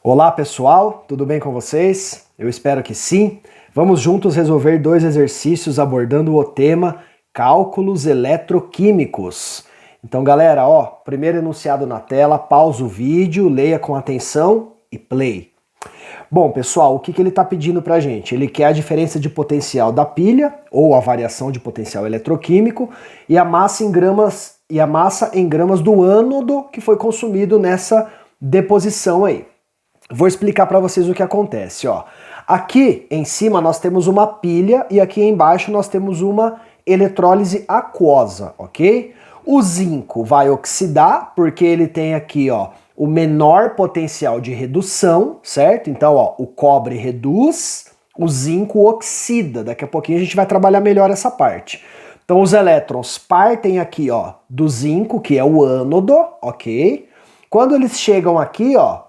Olá pessoal, tudo bem com vocês? Eu espero que sim. Vamos juntos resolver dois exercícios abordando o tema cálculos eletroquímicos. Então galera, primeiro enunciado na tela, pausa o vídeo, leia com atenção e play. Bom pessoal, o que ele está pedindo pra gente? Ele quer a diferença de potencial da pilha, ou a variação de potencial eletroquímico, e a massa em gramas do ânodo que foi consumido nessa deposição aí. Vou explicar para vocês o que acontece, ó. Aqui em cima nós temos uma pilha e aqui embaixo nós temos uma eletrólise aquosa, ok? O zinco vai oxidar porque ele tem aqui, ó, o menor potencial de redução, certo? Então, ó, o cobre reduz, o zinco oxida. Daqui a pouquinho a gente vai trabalhar melhor essa parte. Então os elétrons partem aqui, ó, do zinco, que é o ânodo, ok? Quando eles chegam aqui, ó,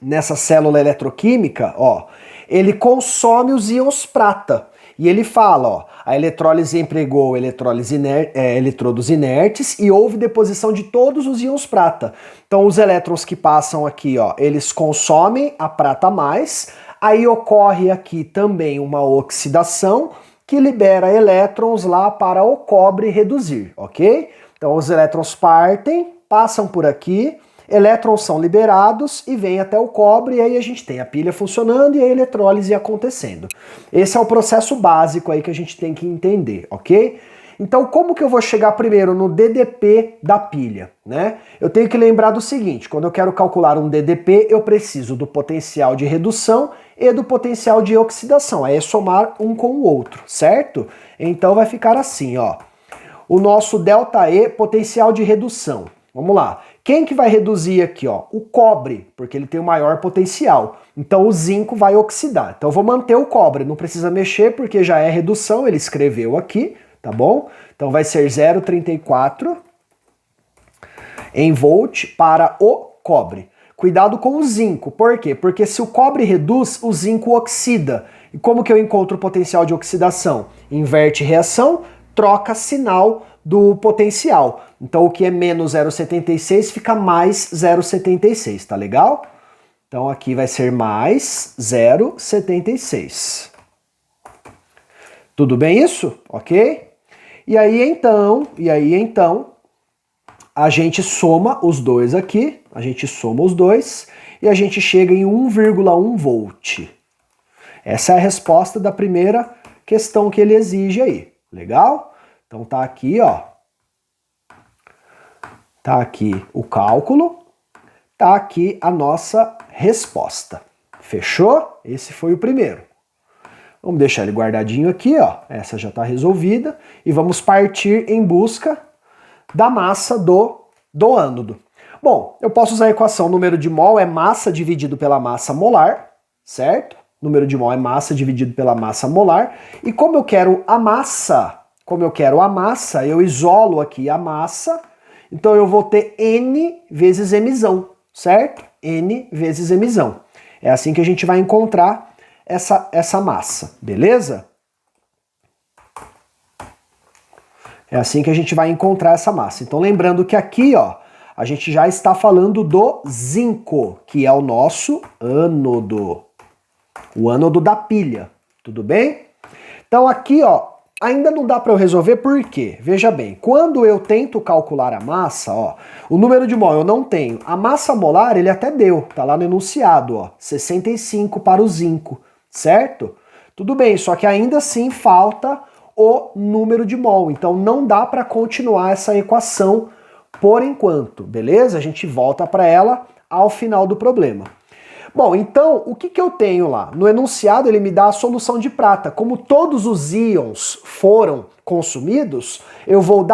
nessa célula eletroquímica, ó, ele consome os íons prata. E ele fala, ó, a eletrólise empregou eletrodos inertes e houve deposição de todos os íons prata. Então os elétrons que passam aqui, ó, eles consomem a prata a mais, aí ocorre aqui também uma oxidação que libera elétrons lá para o cobre reduzir, ok? Então os elétrons partem, passam por aqui, elétrons são liberados e vêm até o cobre, e aí a gente tem a pilha funcionando e a eletrólise acontecendo. Esse é o processo básico aí que a gente tem que entender, ok? Então como que eu vou chegar primeiro no DDP da pilha, né? Eu tenho que lembrar do seguinte, quando eu quero calcular um DDP, eu preciso do potencial de redução e do potencial de oxidação, aí é somar um com o outro, certo? Então vai ficar assim, ó, o nosso ΔE, potencial de redução. Vamos lá. Quem que vai reduzir aqui, ó? O cobre, porque ele tem o maior potencial. Então o zinco vai oxidar. Então eu vou manter o cobre, não precisa mexer porque já é redução, ele escreveu aqui, tá bom? Então vai ser 0,34 em volt para o cobre. Cuidado com o zinco, por quê? Porque se o cobre reduz, o zinco oxida. E como que eu encontro o potencial de oxidação? Inverte reação, troca sinal do potencial. Então o que é menos 0,76 fica mais 0,76, tá legal? Então aqui vai ser mais 0,76. Tudo bem isso? Ok? E aí então, a gente soma os dois aqui, e a gente chega em 1,1 volt. Essa é a resposta da primeira questão que ele exige aí, legal? Então tá aqui, ó, tá aqui o cálculo, tá aqui a nossa resposta. Fechou? Esse foi o primeiro. Vamos deixar ele guardadinho aqui, ó, essa já tá resolvida, e vamos partir em busca da massa do ânodo. Bom, eu posso usar a equação número de mol é massa dividido pela massa molar, certo? Número de mol é massa dividido pela massa molar, e como eu quero a massa, eu isolo aqui a massa, então eu vou ter N vezes Mzão, certo? N vezes Mzão. É assim que a gente vai encontrar essa massa, beleza? É assim que a gente vai encontrar essa massa. Então lembrando que aqui, ó, a gente já está falando do zinco, que é o nosso ânodo. O ânodo da pilha, tudo bem? Então aqui, ó, ainda não dá para eu resolver, por quê? Veja bem, quando eu tento calcular a massa, ó, o número de mol eu não tenho. A massa molar ele até deu, tá lá no enunciado, ó, 65 para o zinco, certo? Tudo bem, só que ainda assim falta o número de mol, então não dá para continuar essa equação por enquanto, beleza? A gente volta para ela ao final do problema. Bom, então, o que eu tenho lá? No enunciado ele me dá a solução de prata. Como todos os íons foram consumidos, eu vou,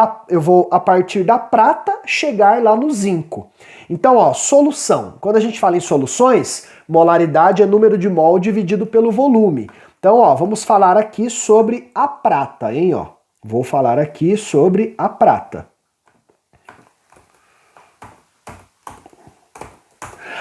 a partir da prata, chegar lá no zinco. Então, ó, solução. Quando a gente fala em soluções, molaridade é número de mol dividido pelo volume. Então, ó, vamos falar aqui sobre a prata, hein, ó. Vou falar aqui sobre a prata.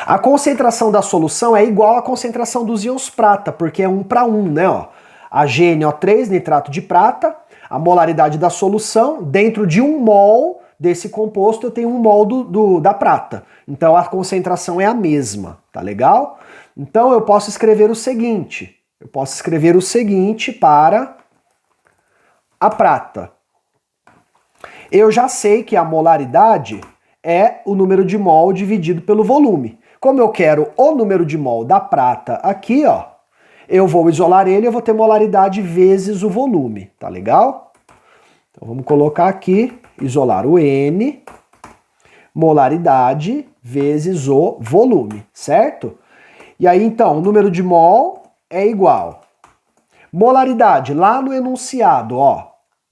A concentração da solução é igual à concentração dos íons prata, porque é 1 para 1, né? Ó. AgNO3, nitrato de prata, a molaridade da solução, dentro de 1 mol desse composto eu tenho 1 mol da prata. Então a concentração é a mesma, tá legal? Então eu posso escrever o seguinte, para a prata. Eu já sei que a molaridade é o número de mol dividido pelo volume. Como eu quero o número de mol da prata aqui, ó, eu vou isolar ele, eu vou ter molaridade vezes o volume, tá legal? Então vamos colocar aqui, isolar o N, molaridade vezes o volume, certo? E aí então, o número de mol é igual. Molaridade, lá no enunciado, ó,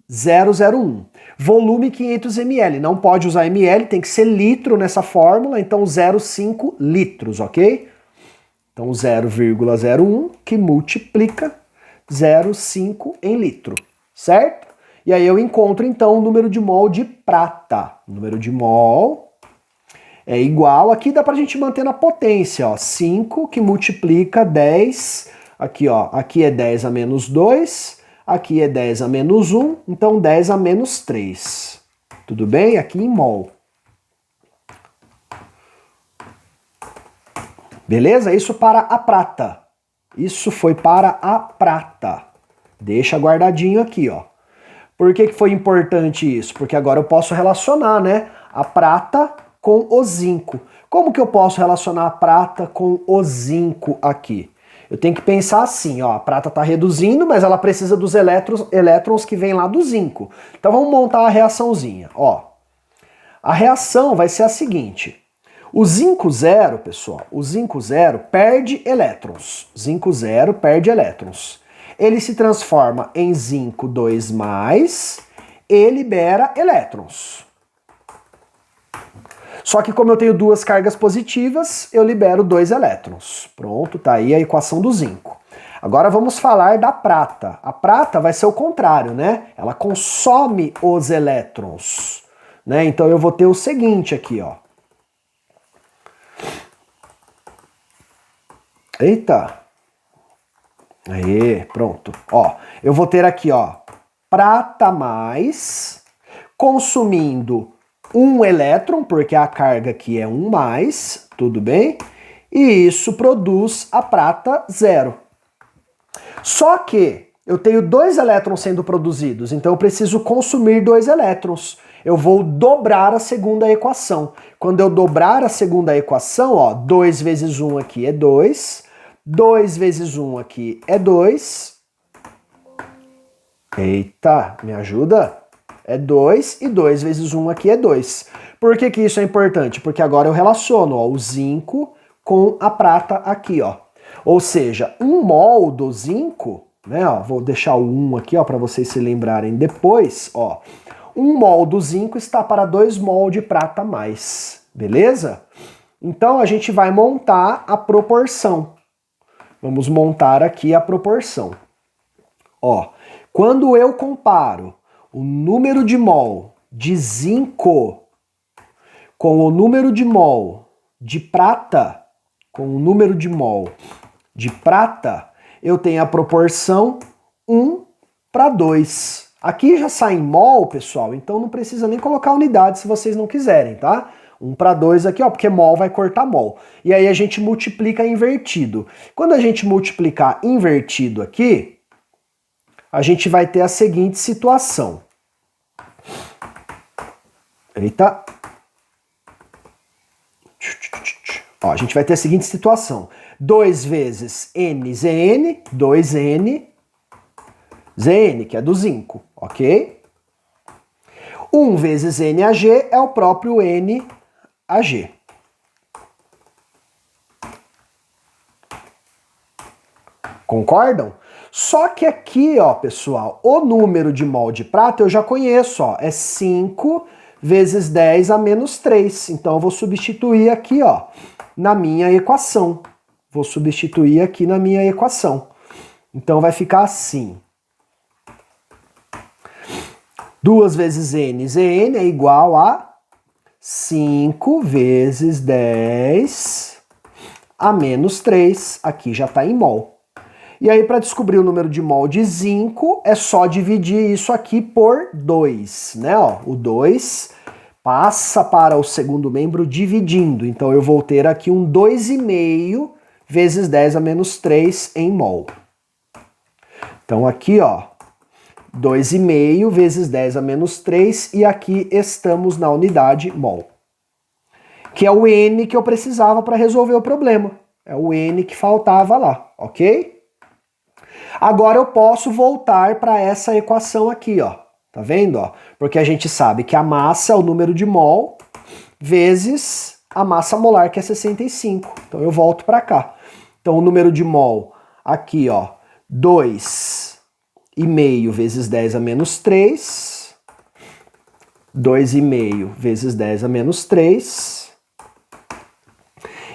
001. Volume 500 ml, não pode usar ml, tem que ser litro nessa fórmula, então 0,5 litros, ok? Então 0,01 que multiplica 0,5 em litro, certo? E aí eu encontro então o número de mol de prata. O número de mol é igual, aqui dá pra gente manter na potência, ó, 5 que multiplica 10, aqui ó, aqui é 10 a menos 2, aqui é 10 a menos 1, então 10 a menos 3. Tudo bem? Aqui em mol. Beleza? Isso para a prata. Isso foi para a prata. Deixa guardadinho aqui, ó. Por que foi importante isso? Porque agora eu posso relacionar, né, a prata com o zinco. Como que eu posso relacionar a prata com o zinco aqui? Eu tenho que pensar assim, ó, a prata está reduzindo, mas ela precisa dos elétrons que vêm lá do zinco. Então vamos montar a reaçãozinha, ó. A reação vai ser a seguinte. O zinco zero, pessoal, o zinco zero perde elétrons. Zinco zero perde elétrons. Ele se transforma em zinco 2+, e libera elétrons. Só que como eu tenho duas cargas positivas, eu libero 2 elétrons. Pronto, tá aí a equação do zinco. Agora vamos falar da prata. A prata vai ser o contrário, né? Ela consome os elétrons, né? Então eu vou ter o seguinte aqui, ó. Eita! Aí, pronto. Ó, eu vou ter aqui, ó, prata mais, consumindo 1 elétron, porque a carga aqui é 1+, tudo bem? E isso produz a prata 0. Só que eu tenho 2 elétrons sendo produzidos, então eu preciso consumir 2 elétrons. Eu vou dobrar a segunda equação. Quando eu dobrar a segunda equação, ó, 2 vezes 1 aqui é 2, 2 vezes 1 aqui é 2. Eita, me ajuda? É 2 e 2 vezes 1 aqui é 2. Por que que isso é importante? Porque agora eu relaciono, ó, o zinco com a prata aqui, ó. Ou seja, 1 mol do zinco, né, ó, vou deixar o 1 aqui, ó, para vocês se lembrarem depois, ó. 1 mol do zinco está para 2 mol de prata mais, beleza? Então a gente vai montar a proporção. Vamos montar aqui a proporção. Ó, quando eu comparo o número de mol de zinco com o número de mol de prata, eu tenho a proporção 1:2. Aqui já sai em mol, pessoal, então não precisa nem colocar unidade se vocês não quiserem, tá? 1:2 aqui, ó, porque mol vai cortar mol. E aí a gente multiplica invertido. Quando a gente multiplicar invertido aqui, a gente vai ter a seguinte situação. Eita. Ó, a gente vai ter a seguinte situação. 2 vezes NZN, 2N, ZN, que é do zinco, ok? 1 vezes NAG é o próprio NAG. Concordam? Só que aqui, ó, pessoal, o número de mol de prata eu já conheço, ó, é 5 vezes 10 a menos 3. Então eu vou substituir aqui, ó, na minha equação. Vou substituir aqui na minha equação. Então vai ficar assim. 2 vezes NZN é igual a 5 vezes 10 a menos 3. Aqui já está em mol. E aí, para descobrir o número de mol de zinco, é só dividir isso aqui por 2, né? Ó, o 2 passa para o segundo membro dividindo. Então eu vou ter aqui um 2,5 vezes 10 a menos 3 em mol. Então aqui, ó, 2,5 vezes 10 a menos 3 e aqui estamos na unidade mol, que é o N que eu precisava para resolver o problema. É o N que faltava lá, ok? Agora eu posso voltar para essa equação aqui, ó. Tá vendo, ó? Porque a gente sabe que a massa é o número de mol vezes a massa molar, que é 65. Então eu volto para cá. Então o número de mol aqui, ó, 2,5 vezes 10 a menos 3. 2,5 vezes 10 a menos 3.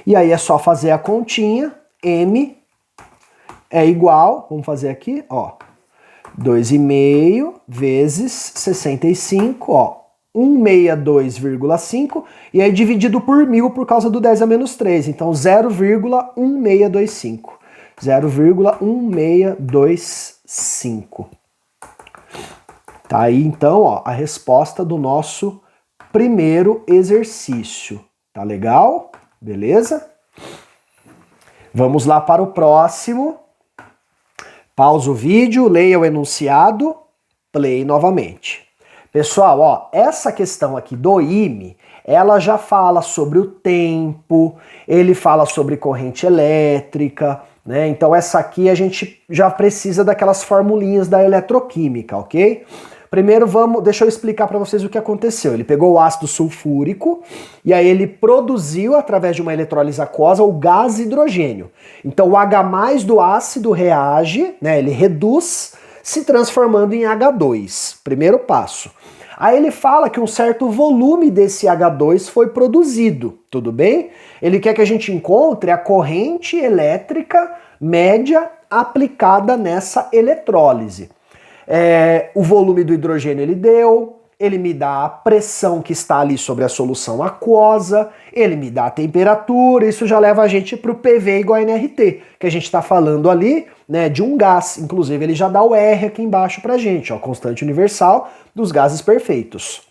E aí é só fazer a continha. M é igual, vamos fazer aqui, ó, 2,5 vezes 65, ó, 162,5, e aí dividido por 1000 por causa do 10 a menos 3, então 0,1625. 0,1625. Tá aí então, ó, a resposta do nosso primeiro exercício. Tá legal? Beleza? Vamos lá para o próximo. Pausa o vídeo, leia o enunciado, play novamente. Pessoal, ó, essa questão aqui do IME, ela já fala sobre o tempo, ele fala sobre corrente elétrica, né? Então essa aqui a gente já precisa daquelas formulinhas da eletroquímica, ok? Primeiro deixa eu explicar para vocês o que aconteceu. Ele pegou o ácido sulfúrico e aí ele produziu, através de uma eletrólise aquosa, o gás hidrogênio. Então o H+ do ácido reage, né, ele reduz, se transformando em H2. Primeiro passo. Aí ele fala que um certo volume desse H2 foi produzido, tudo bem? Ele quer que a gente encontre a corrente elétrica média aplicada nessa eletrólise. O volume do hidrogênio ele deu, ele me dá a pressão que está ali sobre a solução aquosa, ele me dá a temperatura, isso já leva a gente para o PV igual a nRT, que a gente está falando ali, né, de um gás. Inclusive ele já dá o R aqui embaixo pra gente, ó, constante universal dos gases perfeitos.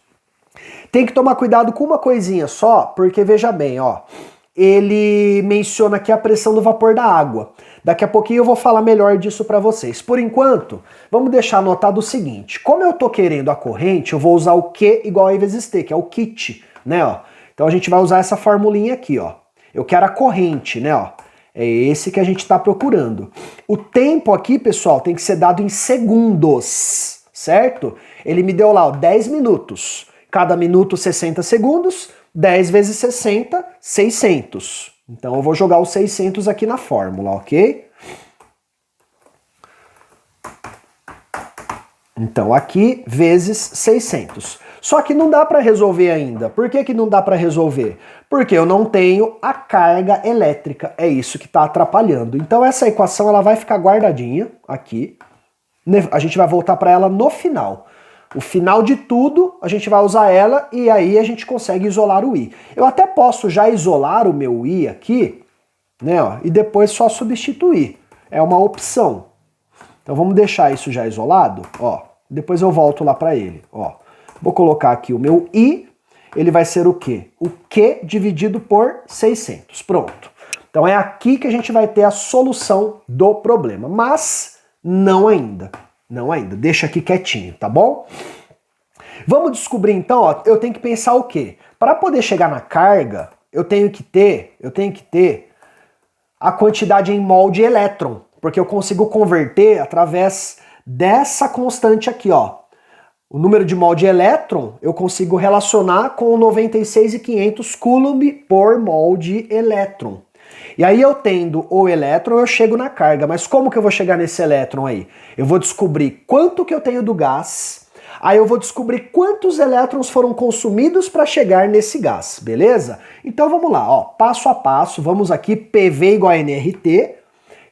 Tem que tomar cuidado com uma coisinha só, porque veja bem, ó, ele menciona aqui a pressão do vapor da água. Daqui a pouquinho eu vou falar melhor disso para vocês. Por enquanto, vamos deixar anotado o seguinte. Como eu tô querendo a corrente, eu vou usar o Q igual a I vezes T, que é o kit, né, ó. Então a gente vai usar essa formulinha aqui, ó. Eu quero a corrente, né, ó. É esse que a gente tá procurando. O tempo aqui, pessoal, tem que ser dado em segundos, certo? Ele me deu lá, ó, 10 minutos. Cada minuto 60 segundos, 10 vezes 60, 600. Então eu vou jogar os 600 aqui na fórmula, ok? Então aqui vezes 600. Só que não dá para resolver ainda. Por que que não dá para resolver? Porque eu não tenho a carga elétrica. É isso que está atrapalhando. Então essa equação ela vai ficar guardadinha aqui. A gente vai voltar para ela no final. O final de tudo, a gente vai usar ela e aí a gente consegue isolar o I. Eu até posso já isolar o meu I aqui, né, ó, e depois só substituir. É uma opção. Então vamos deixar isso já isolado, ó. Depois eu volto lá para ele, ó. Vou colocar aqui o meu I, ele vai ser o quê? O Q dividido por 600. Pronto. Então é aqui que a gente vai ter a solução do problema, mas não ainda. Não ainda, deixa aqui quietinho, tá bom? Vamos descobrir então, ó, eu tenho que pensar o quê? Para poder chegar na carga, eu tenho que ter a quantidade em mol de elétron, porque eu consigo converter através dessa constante aqui, ó. O número de mol de elétron eu consigo relacionar com 96.500 coulomb por mol de elétron. E aí eu tendo o elétron, eu chego na carga. Mas como que eu vou chegar nesse elétron aí? Eu vou descobrir quanto que eu tenho do gás, aí eu vou descobrir quantos elétrons foram consumidos para chegar nesse gás, beleza? Então vamos lá, ó, passo a passo, vamos aqui, PV igual a nRT,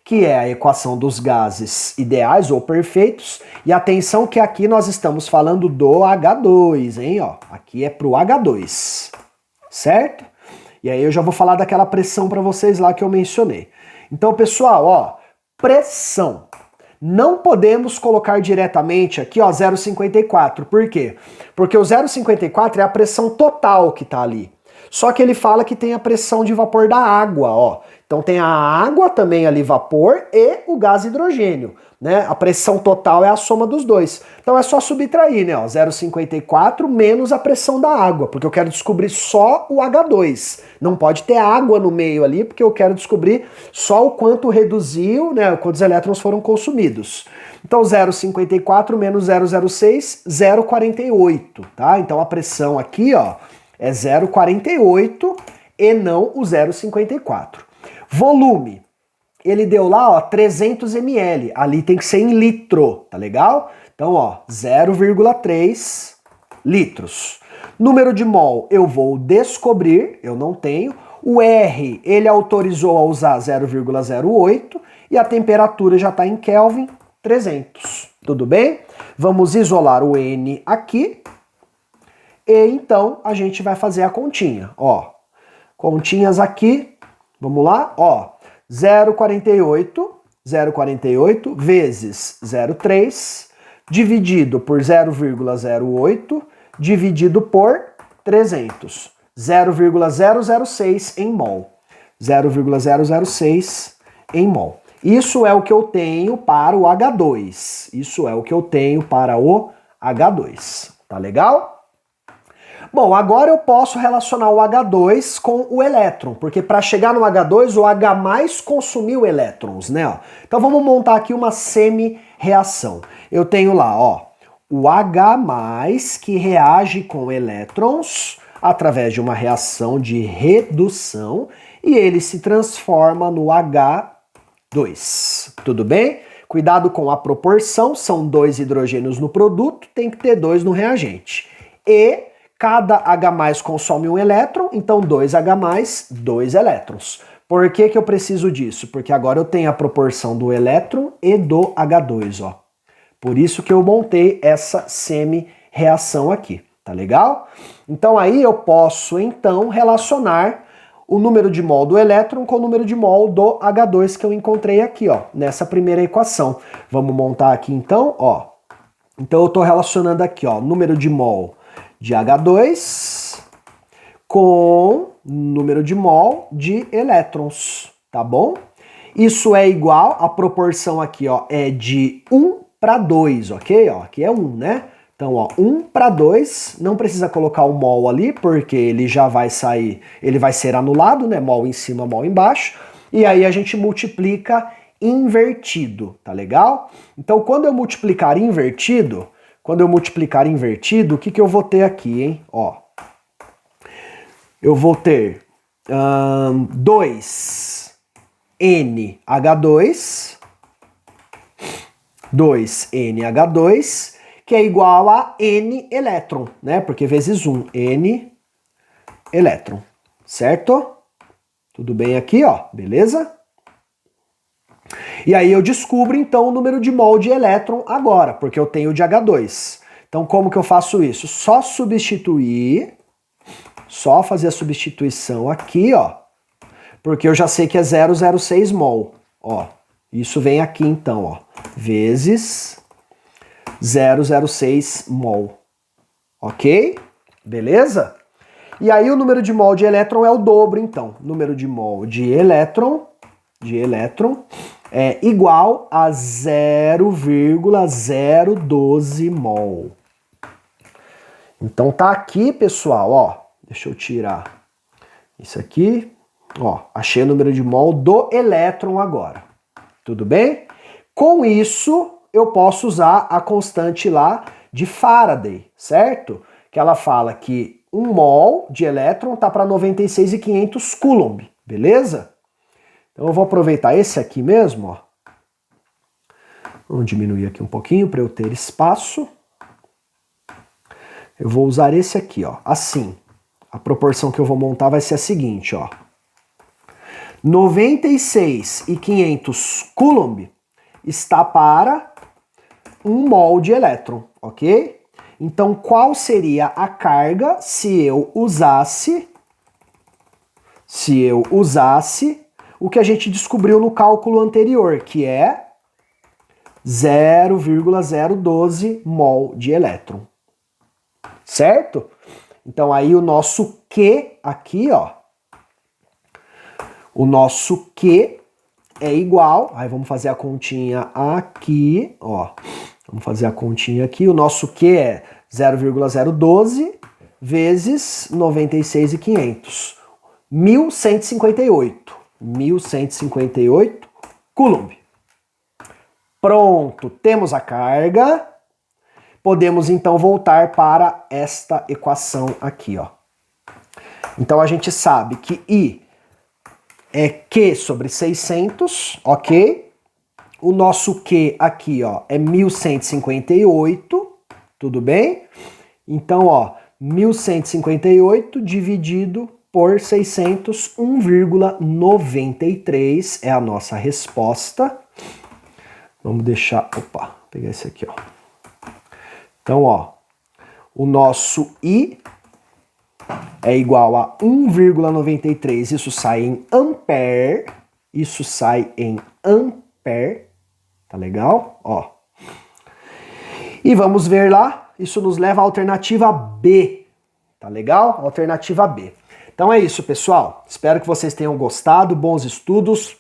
que é a equação dos gases ideais ou perfeitos, e atenção que aqui nós estamos falando do H2, hein, ó, aqui é pro H2, certo? E aí eu já vou falar daquela pressão para vocês lá que eu mencionei. Então, pessoal, ó, pressão. Não podemos colocar diretamente aqui, ó, 0,54. Por quê? Porque o 0,54 é a pressão total que está ali. Só que ele fala que tem a pressão de vapor da água, ó. Então tem a água também ali, vapor, e o gás hidrogênio, né? A pressão total é a soma dos dois. Então é só subtrair, né? 0,54 menos a pressão da água, porque eu quero descobrir só o H2. Não pode ter água no meio ali, porque eu quero descobrir só o quanto reduziu, né? Quantos elétrons foram consumidos. Então 0,54 menos 0,06, 0,48, tá? Então a pressão aqui, ó, é 0,48 e não o 0,54. Volume, ele deu lá, ó, 300 ml, ali tem que ser em litro, tá legal? Então, ó, 0,3 litros. Número de mol eu vou descobrir, eu não tenho. O R, ele autorizou a usar 0,08 e a temperatura já está em Kelvin, 300. Tudo bem? Vamos isolar o N aqui. E então a gente vai fazer a continha, ó. Continhas aqui, vamos lá, ó. 0,48 vezes 0,3 dividido por 0,08 dividido por 300. 0,006 em mol. 0,006 em mol. Isso é o que eu tenho para o H2. Isso é o que eu tenho para o H2. Tá legal? Bom, agora eu posso relacionar o H2 com o elétron, porque para chegar no H2 o H+ consumiu elétrons, né? Ó. Então vamos montar aqui uma semi-reação. Eu tenho lá, ó, o H+ que reage com elétrons através de uma reação de redução e ele se transforma no H2. Tudo bem? Cuidado com a proporção, são 2 hidrogênios no produto, tem que ter 2 no reagente. E cada H+ consome um elétron, então 2H+, 2 elétrons. Por que que eu preciso disso? Porque agora eu tenho a proporção do elétron e do H2, ó. Por isso que eu montei essa semi-reação aqui, tá legal? Então aí eu posso, então, relacionar o número de mol do elétron com o número de mol do H2 que eu encontrei aqui, ó, nessa primeira equação. Vamos montar aqui, então, ó. Então eu estou relacionando aqui, ó, número de mol de H2 com número de mol de elétrons, tá bom? Isso é igual, a proporção aqui, ó, é de 1 para 2, ok? Ó, aqui é 1, né? Então, ó, 1 para 2, não precisa colocar o mol ali, porque ele já vai sair, ele vai ser anulado, né? Mol em cima, mol embaixo. E aí a gente multiplica invertido, tá legal? Então, quando eu multiplicar invertido, o que que eu vou ter aqui, hein? Ó, eu vou ter 2NH2, que é igual a N elétron, né? Porque vezes 1, N elétron, certo? Tudo bem aqui, ó, beleza? E aí eu descubro, então, o número de mol de elétron agora, porque eu tenho de H2. Então, como que eu faço isso? Só substituir, só fazer a substituição aqui, ó, porque eu já sei que é 0,06 mol, ó. Isso vem aqui, então, ó, vezes 0,06 mol, ok? Beleza? E aí o número de mol de elétron é o dobro, então. Número de mol de elétron é igual a 0,012 mol. Então tá aqui, pessoal, ó, deixa eu tirar isso aqui, ó, achei o número de mol do elétron agora. Tudo bem? Com isso, eu posso usar a constante lá de Faraday, certo? Que ela fala que 1 mol de elétron tá para 96.500 coulomb, beleza? Então eu vou aproveitar esse aqui mesmo, ó. Vamos diminuir aqui um pouquinho para eu ter espaço. Eu vou usar esse aqui, ó. Assim, a proporção que eu vou montar vai ser a seguinte, ó. 96.500 coulomb está para 1 mol de elétron, ok? Então, qual seria a carga se eu usasse o que a gente descobriu no cálculo anterior, que é 0,012 mol de elétron. Certo? Então aí o nosso Q aqui, ó, o nosso Q é igual, aí vamos fazer a continha aqui, ó, vamos fazer a continha aqui, o nosso Q é 0,012 vezes 96.500, 1158 Coulomb. Pronto, temos a carga. Podemos então voltar para esta equação aqui, ó. Então a gente sabe que I é Q sobre 600, ok? O nosso Q aqui, ó, é 1158, tudo bem? Então, ó, 1158 dividido por 600, 1,93 é a nossa resposta. Vamos deixar, opa, pegar esse aqui, ó. Então, ó, o nosso I é igual a 1,93, isso sai em ampere, tá legal? Ó. E vamos ver lá, isso nos leva à alternativa B, tá legal? Alternativa B. Então é isso, pessoal. Espero que vocês tenham gostado, bons estudos,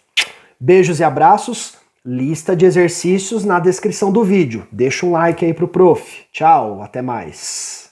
beijos e abraços. Lista de exercícios na descrição do vídeo. Deixa um like aí pro prof. Tchau, até mais.